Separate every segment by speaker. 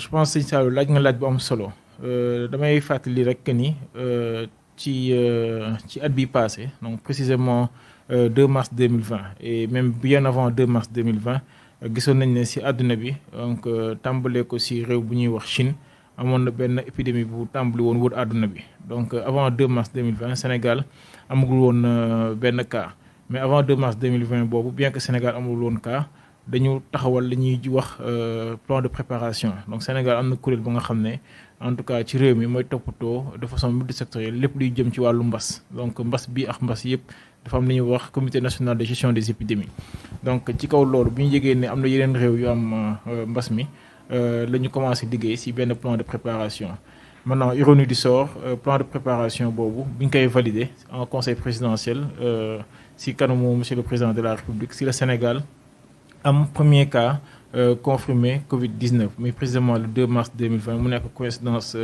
Speaker 1: je pense que Saalum laaj nga laaj bu am solo damay fàttali rek que ni ci at bi passé donc précisément 2 mars 2020 et même bien avant 2 mars 2020 gisoon nañ ne si àdduna bi donc tàmbalee ko si réew bu ñuy wax Chine amoon na benn épidémie bu tàmbali woon wër àdduna bi donc avant 2 mars 2020 Sénégal amagul woon benn cas mais avant 2 mars 2020 boobu bien que Sénégal amagul woon cas dañu taxawal li ñuy wax plan de préparation donc Sénégal am na kuréel bu nga xam ne en tout cas ci réew mi mooy toppatoo de façon multisectorielle lépp luy jëm ci wàllu mbas donc mbas bi ak mbas yëpp dafa am li ñuy wax comité national de gestion des épidémies donc ci kaw loolu bu ñu yëgee ne am na yeneen réew yu am mbas mi la ñu commencé liggéey ci benn plan de préparation maintenant ironie du sort plan de préparation boobu bu ñu koy validé en conseil présidentiel ci kanamu monsieur le président de la République ci le Sénégal am premier cas confirmé Covid-19 mais précisément le 2 mars 2020 mu nekk coïncidence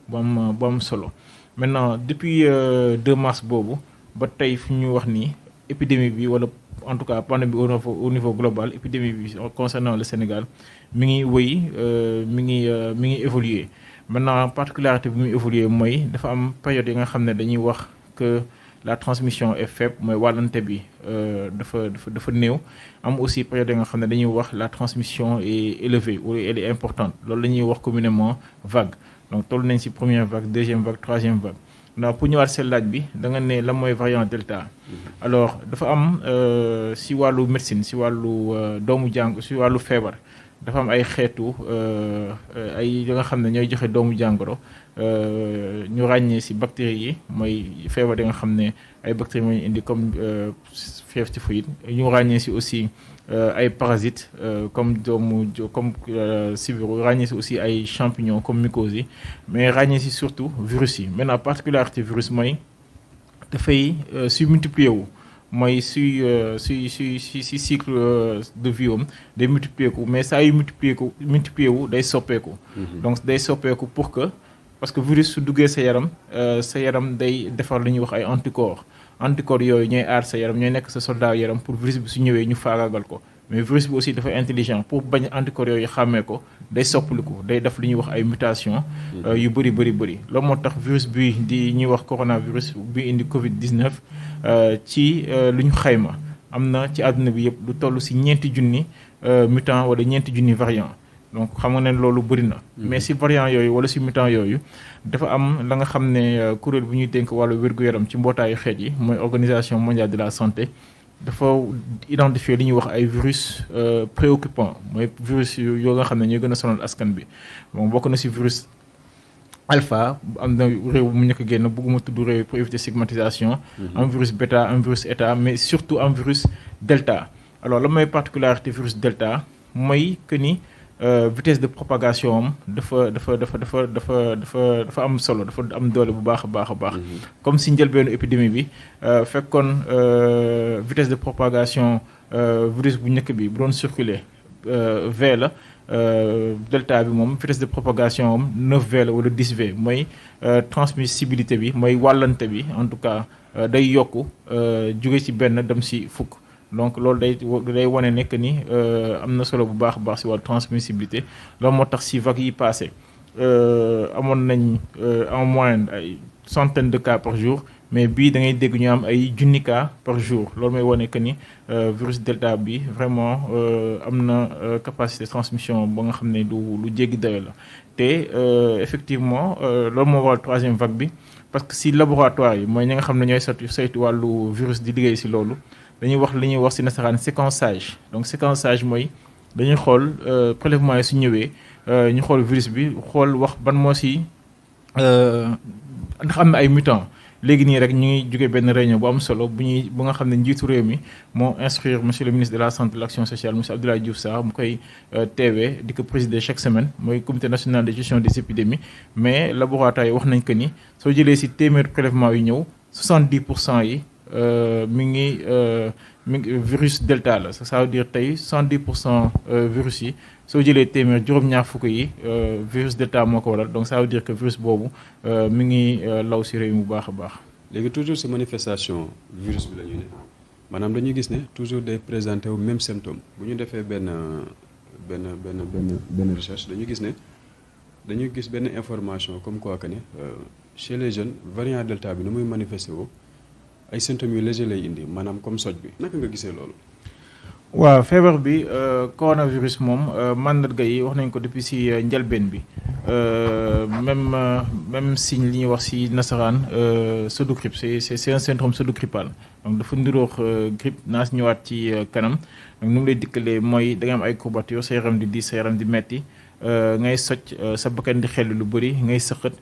Speaker 1: bu am solo maintenant depuis 2 mars boobu ba tey fi ñu wax ni épidémie bi wala en tout cas pandémie bi au niveau global épidémie bi concernant le Sénégal mi ngi wëy mi ngi évoluer maintenant particularité bi muy évoluer mooy dafa am période yi nga xam ne dañuy wax que la transmission est faible mooy wàllante bi dafa néew am aussi période yi nga xam ne dañuy wax la transmission est élevée ou elle est importante loolu la ñuy wax communément vague donc toll nañ ci première vague deuxième vague troisième vague ndax pour ñëwaat seen laaj bi da nga ne la mooy variant delta alors dafa am ci wàllu médecine ci wàllu doomu jàng ci wàllu feebar dafa am ay xeetu ay yi nga xam ne ñooy joxe doomu jàngoro ñu ràññee ci bactéries yi mooy feebar yi nga xam ne ay bactéries moo ñu indi comme fièvre typhoïde ñu ràññee ci aussi ay parasites comme sibiru ràññee ci aussi ay champignons comme mycoses yi mais ràññee ci surtout virus yi maintenant particularité virus mooy dafay su multiplier wu mooy si cycle de vie am day multiplier ko mais saa yu multiplier wu day soppeeku donc day soppeeku pour que parce que virus su duggee sa yaram day defar lu ñuy wax ay anticorps yooyu ñooy aar sa yaram ñooy nekk sa soldat yaram pour virus bi su ñëwee ñu faagaagal ko mais virus bi aussi dafa intelligent pour bañ anticorps yooyu xàmmee ko day soppaliku day def lu ñuy wax ay mutation yu bëri loolu moo tax virus bi di ñuy wax coronavirus bi indi Covid-19 ci lu ñu xayma am na ci àdduna bi yëpp lu toll ci 4,000 mutant wala 4,000 variant donc xam nga ne loolu bëri na mais ci variant yooyu wala ci mutant yooyu dafa am la nga xam ne kuréel bu ñuy dénk wàllu wér-gu-yaram ci mbootaayu xeet yi mooy organisation mondiale de la santé dafa identifier li ñuy wax ay virus préoccupants mooy virus yoo nga xam ne ñooy gën a sonal askan bi bon bokk na ci virus alpha am na réew mu njëkk génn bëgguma tudd réew pour éviter stigmatisation am virus bêta am virus eta mais surtout am virus delta alors la mooy particularité virus delta mooy que ni vitesse de propagation am dafa am solo dafa am doole bu baax a baax comme si njëlbeenu épidémie bi fekkoon vitesse de propagation virus bu njëkk bi bu doon circuler V la delta bi moom vitesse de propagation am 9V la wala 10V mooy transmissibilité bi mooy wàllante bi en tout cas day yokku jóge ci benn dem ci fukk donc loolu day wane ne que ni am na solo bu baax a baax ci wàllu transmissibilité loolu moo tax ci vagues yi passé amoon nañ en moyenne ay centaines de cas par jour mais bii da ngay dégg ñu am ay junni cas par jour loolu mooy wane que ni virus delta bi vraiment am na capacité de transmission ba nga xam ne lu jéggi dayo la te effectivement loolu moo waral troisième vague bi parce que ci laboratoire yi mooy ñi nga xam ne ñooy saytu wàllu virus di liggéey ci loolu dañuy wax li ñuy wax ci nasaraan séquençage donc séquençage mooy dañuy xool prélèvement yi su ñëwee ñu xool virus bi xool wax ban moo ci ndax am na ay mutants léegi nii rek ñu ngi jóge benn réunion bu am solo bu nga xam ne njiitu réew mi moo instruire monsieur le ministre de la santé et de l'action sociale monsieur Abdoulaye Diouf Sarr mu koy teewee di ko présider chaque semaine mooy comité national de gestion des épidémies mais laboratoire yi wax nañ que ni soo jëlee ci téeméer prélèvement yu ñëw 70% yi mi ngi virus delta la ça veut dire tey 70% virus yi soo jëlee téeméer juróom-ñaar fukk yi virus delta moo ko waral donc ça veut dire que virus boobu mi ngi law ci réew mi bu baax a baax.
Speaker 2: léegi toujours ci manifestation virus bi la ñu ne maanaam dañuy gis ne toujours day présenter wu même symptôme bu ñu defee benn recherche dañu gis ne dañuy gis benn information comme quoi que ne chez les jeunes variant delta bi nu muy manifesté woo ay symptômes yu léger lay indi maanaam comme soj bi naka nga gisee loolu.
Speaker 1: waaw feebar bi coronavirus moom mandarga yi wax nañ ko depuis ci njëlbeen bi même signe li ñuy wax ci nasaraan pseudogrippe c'est un syndrome pseudogrippal donc dafa ndiroox grippe naa si ñëwaat ci kanam donc nu mu lay dikkalee mooy da nga am ay courbatures sa yaram di diis sa yaram di metti ngay socc sa bakkan di xel lu bëri ngay sëqët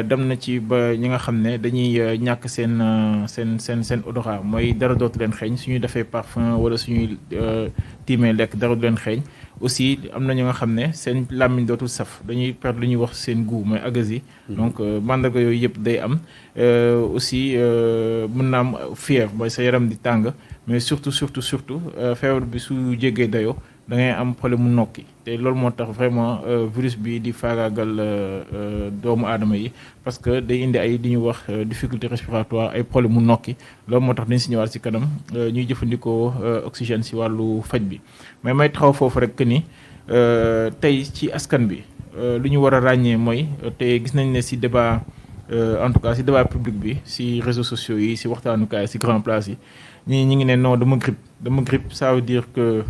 Speaker 1: dem na ci ba ñi nga xam ne dañuy ñàkk seen odorat mooy dara dootu leen xeeñ suñuy defee parfum wala suñuy tiimee lekk dara du leen xeeñ aussi am na ñu nga xam ne seen làmmiñ dootul saf dañuy perdre lu ñuy wax seen goût mooy agasie donc mandarga yooyu yëpp day am aussi mën na am fièvre mooy sa yaram di tàng mais surtout feebar bi su jéggee dayoo da ngay am problème mu nokki te loolu moo tax vraiment virus bi di faagaagal doomu aadama yi parce que day indi ay li ñuy wax difficulté respiratoire ay problème mu nokki loolu moo tax dañ si ñëwaat si kanam ñuy jëfandikoo oxygène si wàllu faj bi mais may taxaw foofu rek que ni tey ci askan bi lu ñu war a ràññee mooy te gis nañ ne si débat en tout cas si débat public bi si réseaux sociaux yi si waxtaanukaay si grand place yi ñi ngi ne non dama grippe ça veut dire que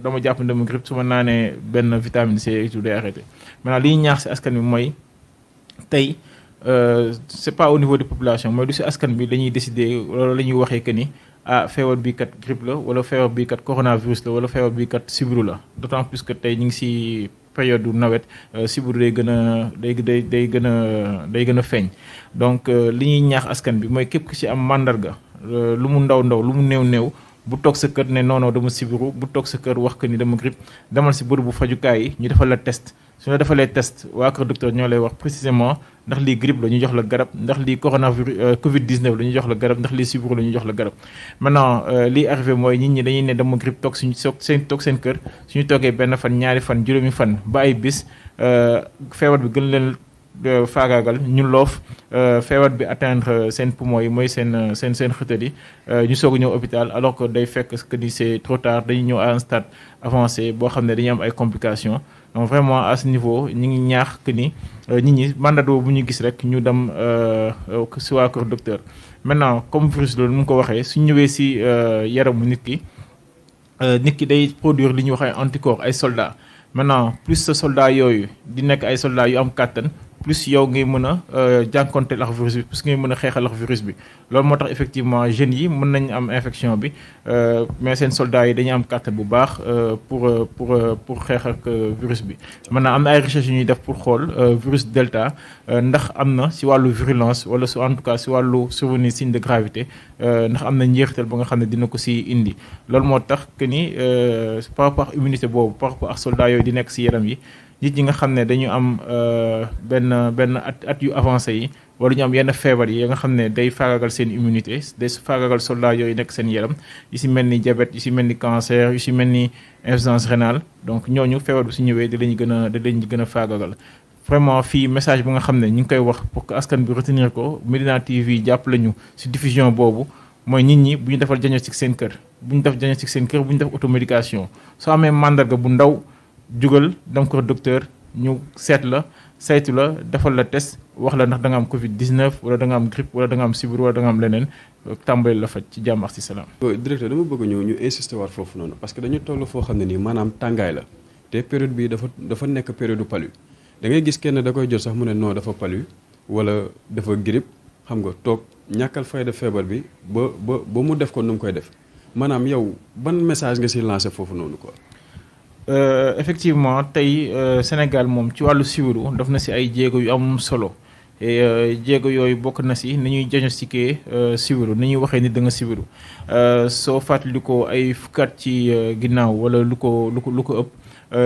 Speaker 1: dama jàpp ne dama grippe su ma naanee benn vitamine C tout day arrêté maintenant li ñu ñaax si askan bi mooy tey c'est pas au niveau de population mooy du si askan bi dañuy décider wala la ñuy waxee que ni feebar bii kat grippe la wala feebar bii kat coronavirus la wala feebar bii kat sibiru la d'autant plus que tey ñu ngi si période du nawet sibiru day gën a day gën a feeñ donc li ñuy ñaax askan bi mooy képp ku ci am mandarga lu mu ndaw lu mu néew bu toog sa kër ne non dama sibiru bu toog sa kër wax que ni dama grippe demal si bërëbu fajukaay yi ñu defal la test su ñu defalee test waa kër docteur ñoo lay wax précisément ndax lii grippe la ñu jox la garab ndax lii coronavirus Covid 19 la ñu jox la garab ndax lii sibiru la ñu jox la garab maintenant lii arrivé mooy nit ñi dañuy ne dama grippe toog seen kër suñu toogee benn fan ñaari fan juróomi fan ba ay bis feebar bi gën leen faagaagal ñu loof feebar bi atteindre seen poumon yi mooy seen xëtër yi ñu soog a ñëw hôpital alors que day fekk que ni c'est trop tard dañuy ñëw à un stade avancé boo xam ne dañuy am ay complications donc vraiment à ce niveau ñu ngi ñaax que ni nit ñi mandarga bu ñu gis rek ñu dem si waa kër docteur. maintenant comme virus loolu mu ko waxee su ñëwee si yaramu nit ki day produire li ñuy wax ay anticorps ay soldats maintenant plus sa soldats yooyu di nekk ay soldats yu am kàttan plus yow ngay mën a jànkonteel ak virus bi plus ngay mën a xeexal ak virus bi loolu moo tax effectivement jeunes yi mën nañ am infection bi mais seen soldats yi dañuy am kàttan bu baax pour xeex ak virus bi. maintenant am na ay recherches yu ñuy def pour xool virus delta ndax am na si wàllu virulence wala su en tout cas si wàllu survenir signe de gravité ndax am na njeexital ba nga xam ne dina ko si indi loolu moo tax que ni par rapport ak immunité boobu par rapport ak soldats yooyu di nekk si yaram yi. nit ñi nga xam ne dañu am benn at yu avancé yi wala ñu am yenn feebar yi nga xam ne day faagagal seen immunité day faagagal soldats yooyu nekk seen yaram yu si mel ni diabète yu si mel ni cancer yu si mel ni insuffisance rénale donc ñooñu feebar bi su ñëwee da lañu gën a faagagal vraiment fii message bu nga xam ne ñu ngi koy wax pour que askan bi retenir ko Médina TV jàpp lañu si diffusion boobu mooy nit ñi bu ñu defal diagnostic seen kër bu ñu def diagnostic seen kër bu ñu def automédication soo amee mandarga bu ndaw jugal dem ko docteur ñu seet la saytu la defal la test wax la ndax da nga am Covid 19 wala da nga am grippe wala da nga am sibiru wala da nga am leneen tàmbali la faj ci jàmm ak ci salaam.
Speaker 2: directeur dama bëgg ñu insister waat foofu noonu parce que dañu toll foo xam ne nii maanaam tàngaay la te période bi dafa nekk période palu da ngay gis kenn da koy jot sax mu ne non dafa palu wala dafa grippe xam nga toog ñàkkal fayda feebar bi ba mu def ko nu mu koy def maanaam yow ban message nga ci lancé foofu noonu quoi.
Speaker 1: Effectivement tey Sénégal moom ci wàllu sibiru daf na si ay jéego yu am solo et jéego yooyu bokk na si ni ñuy diagnostiquer sibiru ni ñuy waxee ni da nga sibiru soo fàttali ko ay fukkaat ci ginnaaw wala lu ko ëpp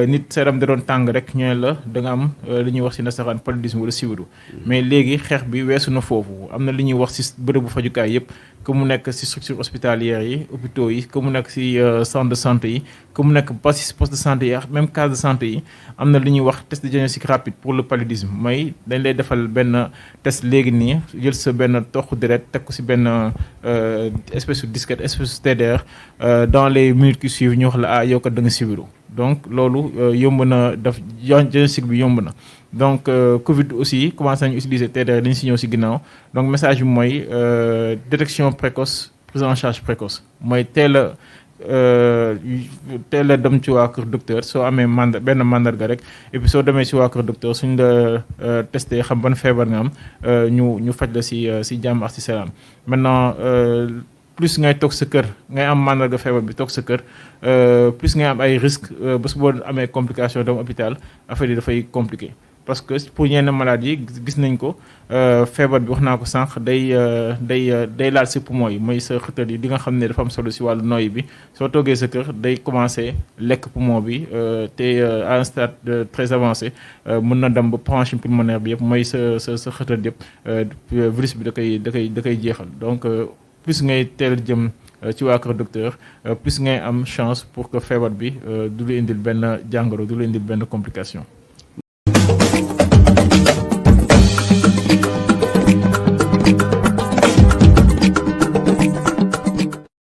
Speaker 1: nit sa yaram da doon tàng rek ñu ne la da nga am li ñuy wax si nasaraan paludisme wala sibiru mais léegi xeex bi weesu na foofu am na li ñuy wax si bërëbu fajukaay yëpp que mu nekk si structure hospitalière yi hôpitaux yi que mu nekk si centre de santé yi que mu nekk ba si poste de santé yi même case de santé yi am na li ñuy wax test de diagnostic rapide pour le paludisme mooy dañ lay defal benn test léegi nii jël sa benn toq deret teg ko si benn espèce de disquette espèce de TDR dans les minutes qui suivent ñu wax la yow kat da nga sibiru donc loolu yomb na def diagnostic bi yomb na donc Covid aussi commencé nañu utiliser TDR dañu si ñëw si ginnaaw donc message bi mooy détection précoce prise en charge précoce mooy teel a dem ci waa kër docteur soo amee benn mandarga rek et puis soo demee si waa kër docteur suñ la testé xam ban feebar nga am ñu faj la si jàmm ak si salaam maintenant plus ngay toog sa kër ngay am mandarga feebar bi toog sa kër plus ngay am ay risques bés boo amee complication dem hôpital affaire yi dafay compliqué parce que pour ñenn maladies yi gis nañ ko feebar bi wax naa ko sànq day laal si poumon yi mooy sa xëtër yi di nga xam ne dafa am solo si wàllu noyyi bi soo toogee sa kër day commencé lekk poumon bi te à un stade très avancé mën na dem ba parenchyme pulmonaire bi yëpp mooy sa xëtër yëpp virus bi da koy jeexal donc plus ngay teel jëm ci waa kër docteur plus ngay am chance pour que feebar bi du lu indil benn jàngoro du lu indil benn complication